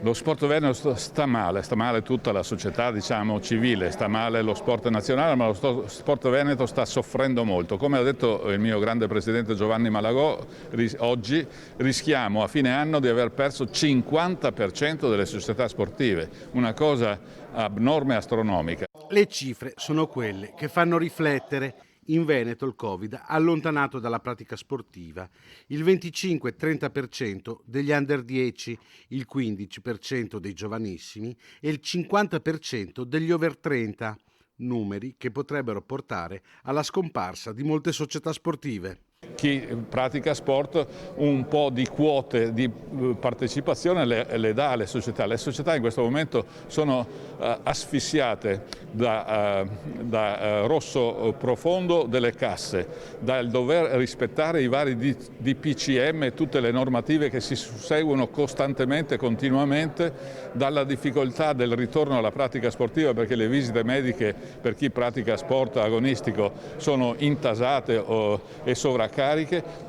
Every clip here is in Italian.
Lo sport veneto sta male tutta la società, diciamo, civile, sta male lo sport nazionale, ma lo sport veneto sta soffrendo molto. Come ha detto il mio grande presidente Giovanni Malagò, oggi rischiamo a fine anno di aver perso il 50% delle società sportive, una cosa abnorme e astronomica. Le cifre sono quelle che fanno riflettere. In Veneto il Covid ha allontanato dalla pratica sportiva il 25-30% degli under 10, il 15% dei giovanissimi e il 50% degli over 30, numeri che potrebbero portare alla scomparsa di molte società sportive. Chi pratica sport un po' di quote di partecipazione le dà alle società. Le società in questo momento sono asfissiate da rosso profondo delle casse, dal dover rispettare i vari DPCM e tutte le normative che si susseguono costantemente, continuamente, dalla difficoltà del ritorno alla pratica sportiva perché le visite mediche per chi pratica sport agonistico sono intasate e sovraccariche.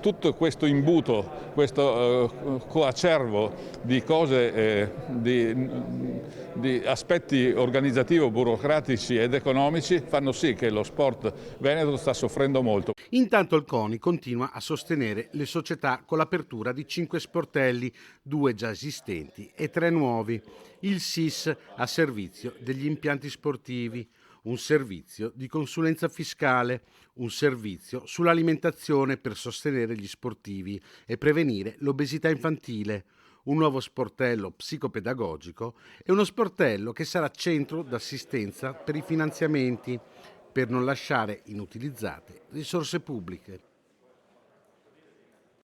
Tutto questo imbuto, questo coacervo di cose, di aspetti organizzativo-burocratici ed economici fanno sì che lo sport veneto sta soffrendo molto. Intanto il CONI continua a sostenere le società con l'apertura di 5 sportelli, 2 già esistenti e 3 nuovi. Il SIS a servizio degli impianti sportivi, un servizio di consulenza fiscale, un servizio sull'alimentazione per sostenere gli sportivi e prevenire l'obesità infantile, un nuovo sportello psicopedagogico e uno sportello che sarà centro d'assistenza per i finanziamenti, per non lasciare inutilizzate risorse pubbliche.